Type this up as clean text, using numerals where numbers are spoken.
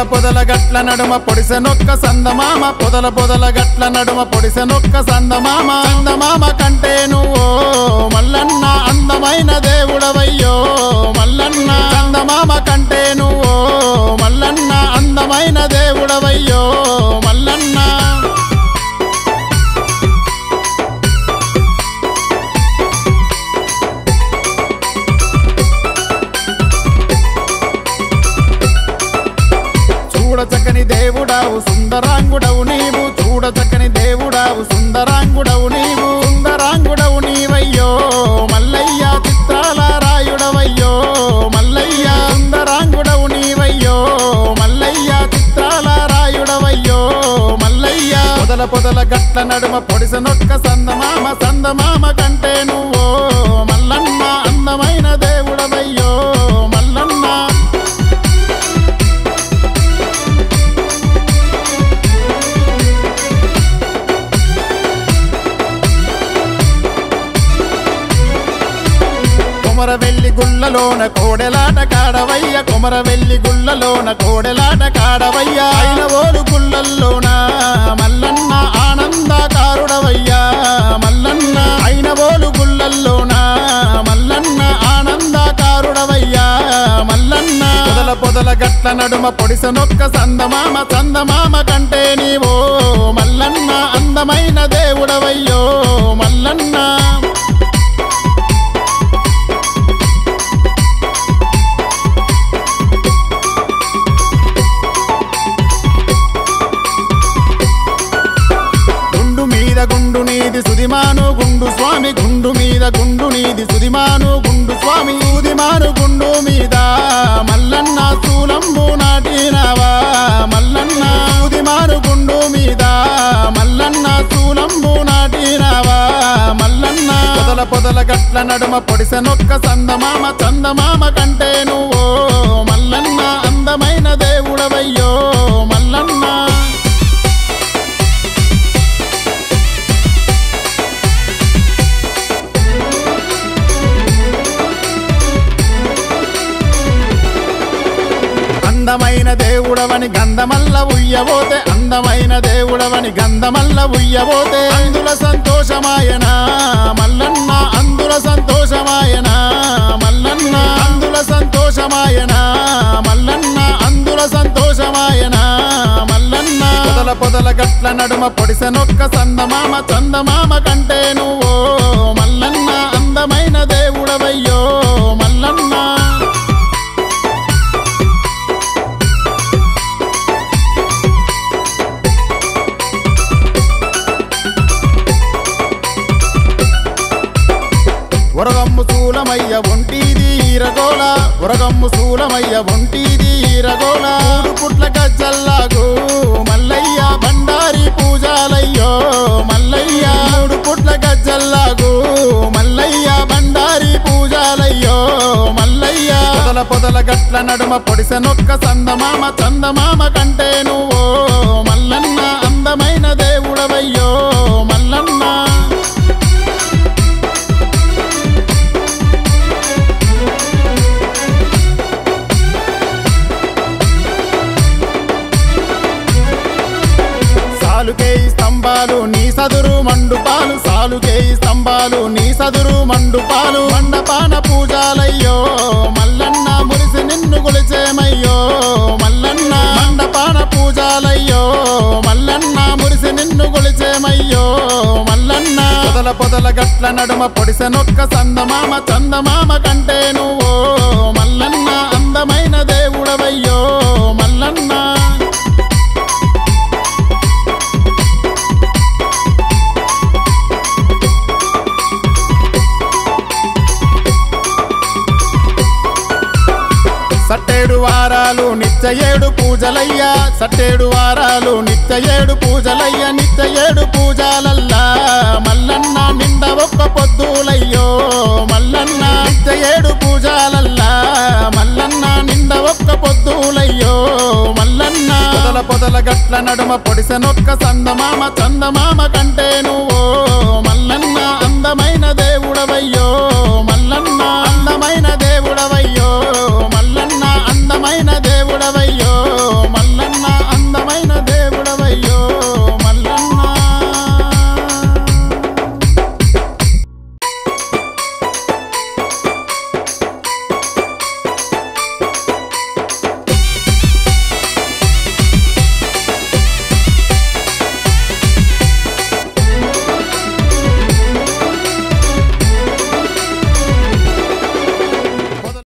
పొదల గట్ల నడుమ పొడిసెనొక్క సందమామ పొదల గట్ల నడుమ పొడిసెనొక్క సందమామ సందమామ కంటే నువ్వు మల్లన్న అందమైన దేవుడవయ్యో మల్లన్న సందమామ కంటే నువ్వు మల్లన్న అందమైన దేవుడవయ్యో మల్లన్న చూడచక్కని దేవుడావు సుందరాంగుడవు నీవు చూడచక్కని దేవుడావు సుందరాంగుడవు నీవు సుందరాంగుడవు నీవయ్యో మల్లయ్య చిత్రాల రాయుడవయ్యో మల్లయ్య సుందరాంగుడవు నీవయ్యో మల్లయ్య చిత్రాల రాయుడవయ్యో మల్లయ్య పొదల గట్ల నడుమ పొడిసెనొక్క సందమామ కంటే నువ్వు మల్లన్న అందమైన దేవుడవయ్యో మల్లన్న కొమరవెల్లి గుళ్ళలోన కోడెలాట కాడవయ్య కొమరవెల్లి గుళ్ళలోన కోడెలాట కాడవయ్య ఐనవోలు గుళ్ళల్లోన మల్లన్న ఆనందకారుడవయ్యా మల్లన్న ఐనవోలు గుళ్ళల్లోన మల్లన్న ఆనందకారుడవయ్యా మల్లన్న పొదల గట్ల నడుమ పొడిసెనొక్క సందమామ కంటే నీవో మల్లన్న అందమైన దేవుడవయ్యో మల్లన్న గుండు నీది సుదిమాను గుండు స్వామి గుండు మీద గుండు నీది సుదిమాను గుండు స్వామి సుదిమాను గుండు మీద మల్లన్న శూలంబు నాటినావా మల్లన్న సుదిమాను గుండు మీద మల్లన్న శూలంబు నాటినావా మల్లన్న పొదల గట్ల నడుమ పొడిసెనొక్క సందమామ కంటే నువ్వు మల్లన్న అందమైన దేవుడవయ్యో మల్లన్న అందమైన దేవుడవని గంధమల్ల ఉయ్యబోతే అందమైన దేవుడవని గంధమల్ల ఉయ్యబోతే అందుల సంతోషమాయనా మల్లన్న అందుల సంతోషమాయనా మల్లన్న అందుల సంతోషమాయనా మల్లన్న అందుల సంతోషమాయనా మల్లన్న పొదల గట్ల నడుమ పొడిసెనొక్క సందమామ కంటే నువ్వు మల్లన్న అందమైన దేవుడవయ్యో మల్లన్న ఉరగమ్ము శూలమయ్య ఒంటిది ఈరగోళ ఉరగమ్ము శూలమయ్య ఒంటిది ఈరగోళ మూడు పుట్ల గజ్జల్లాగు మల్లయ్య బండారి పూజాలయ్యో మల్లయ్య మూడు పుట్ల గజ్జల్లాగు మల్లయ్య బండారి పూజాలయ్యో మల్లయ్య పొదల గట్ల నడుమ పొడిసెనొక్క సందమామ కంటే నువ్వు మల్లన్న అందమైన దేవుడవయ్యో మల్లన్న సాలుకేయి స్తంభాలు నీ సదురు మండుపాలు సాలుకేయి స్తంభాలు నీ సదురు మండుపాలు మండపాన పూజాలయ్యో మల్లన్న మురిసి నిన్ను కొలిచేమయ్యో మల్లన్న మండపాన పూజాలయ్యో మల్లన్న మురిసి నిన్ను కొలిచేమయ్యో మల్లన్న పొదల గట్ల నడుమ పొడిసెనొక్క సందమామ కంటే నువ్వు మల్లన్న అందమైన దేవుడవయ్యో మల్లన్న సట్టేడు వారాలు నిత్య ఏడు పూజలయ్యా సట్టేడు వారాలు నిత్య ఏడు పూజలయ్య నిత్య ఏడు పూజలల్లా మల్లన్న నిండ ఒక్క పొద్దులయ్యో మల్లన్న నిత్య ఏడు పూజలల్లా మల్లన్న నిండ ఒక్క పొద్దులయ్యో మల్లన్న పొదల గట్ల నడుమ పొడిసెనొక్క సందమామ కంటే నువ్వు మల్లన్న అందమైన